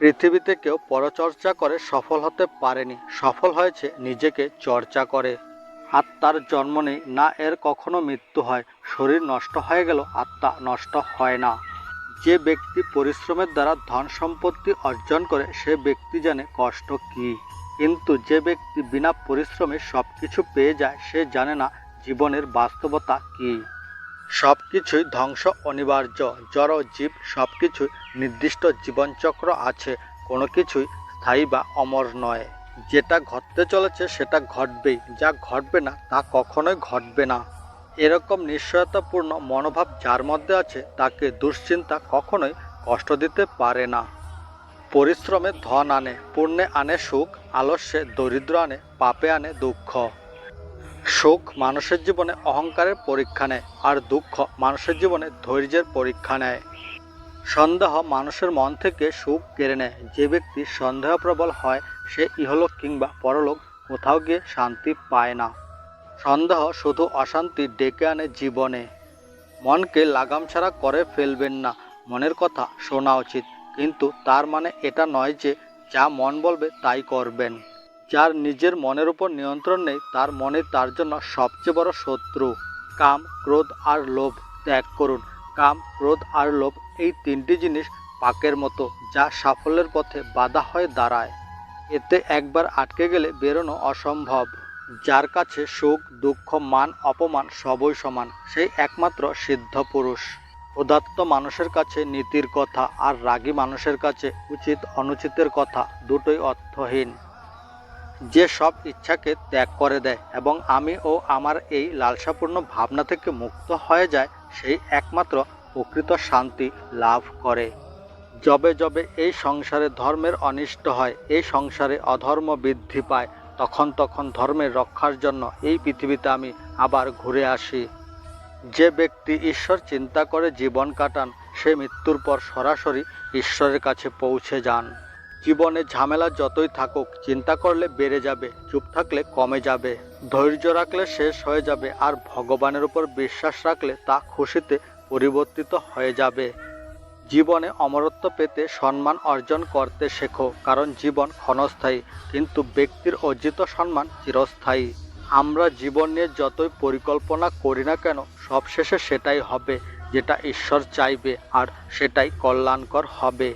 পৃথিবীতে কেউ পরচর্চা করে সফল হতে পারেনি, সফল হয়েছে নিজেকে চর্চা করে। আত্মার জন্ম নেই না, এর কখনো মৃত্যু হয়। শরীর নষ্ট হয়ে গেল, আত্মা নষ্ট হয় না। যে ব্যক্তি পরিশ্রমের দ্বারা ধন সম্পত্তি অর্জন করে সে ব্যক্তি জানে কষ্ট কী। কিন্তু যে ব্যক্তি বিনা পরিশ্রমে সব কিছু পেয়ে যায় সে জানে না জীবনের বাস্তবতা কী। সব কিছুই ধ্বংস অনিবার্য। জড় জীব সব কিছুই নির্দিষ্ট জীবনচক্র আছে, কোনো কিছুই স্থায়ী বা অমর নয়। যেটা ঘটতে চলেছে সেটা ঘটবেই, যা ঘটবে না তা কখনোই ঘটবে না। এরকম নিশ্চয়তাপূর্ণ মনোভাব যার মধ্যে আছে তাকে দুশ্চিন্তা কখনোই কষ্ট দিতে পারে না। পরিশ্রমে ধন আনে, পুণ্যে আনে সুখ, আলস্যে দরিদ্র আনে, পাপে আনে দুঃখ। সুখ মানুষের জীবনে অহংকারের পরীক্ষা নেয়, আর দুঃখ মানুষের জীবনে ধৈর্যের পরীক্ষা নেয়। সন্দেহ মানুষের মন থেকে সুখ কেড়ে নেয়। যে ব্যক্তি সন্দেহপ্রবল হয় সে ইহলোক কিংবা পরলোক কোথাও গিয়ে শান্তি পায় না। সন্দেহ শুধু অশান্তি ডেকে আনে জীবনে। মনকে লাগাম ছাড়া করে ফেলবেন না। মনের কথা শোনা উচিত, কিন্তু তার মানে এটা নয় যে যা মন বলবে তাই করবেন। যার নিজের মনের উপর নিয়ন্ত্রণ নেই তার মনে তার জন্য সবচেয়ে বড় শত্রু। কাম, ক্রোধ আর লোভ ত্যাগ করুন। কাম, ক্রোধ আর লোভ এই তিনটি জিনিস পাকের মতো, যা সাফল্যের পথে বাধা হয়ে দাঁড়ায়। এতে একবার আটকে গেলে বেরোনো অসম্ভব। যার কাছে সুখ, দুঃখ, মান, অপমান সবই সমান, সেই একমাত্র সিদ্ধ পুরুষ। উদাত্ত মানুষের কাছে নীতির কথা আর রাগী মানুষের কাছে উচিত অনুচিতের কথা দুটোই অর্থহীন। যে সব ইচ্ছাকে ত্যাগ করে দেয় এবং আমি ও আমার এই লালসাপূর্ণ ভাবনা থেকে মুক্ত হয়ে যায় সেই একমাত্র প্রকৃত শান্তি লাভ করে। যবে যবে এই সংসারে ধর্মের অনিষ্ট হয়, এই সংসারে অধর্ম বৃদ্ধি পায়, তখন তখন ধর্মের রক্ষার জন্য এই পৃথিবীতে আমি আবার ঘুরে আসি। যে ব্যক্তি ঈশ্বর চিন্তা করে জীবন কাটান সে মৃত্যুর পর সরাসরি ঈশ্বরের কাছে পৌঁছে যান। জীবনে ঝামেলা যতই থাকুক চিন্তা করলে বেড়ে যাবে, চুপ থাকলে কমে যাবে, ধৈর্য রাখলে শেষ হয়ে যাবে, আর ভগবানের উপর বিশ্বাস রাখলে তা খুশিতে পরিবর্তিত হয়ে যাবে। জীবনে অমরত্ব পেতে সম্মান অর্জন করতে শেখো, কারণ জীবন ক্ষণস্থায়ী কিন্তু ব্যক্তির অর্জিত সম্মান চিরস্থায়ী। আমরা জীবন নিয়ে যতই পরিকল্পনা করি না কেন সবশেষে সেটাই হবে যেটা ঈশ্বর চাইবে, আর সেটাই কল্যাণকর হবে।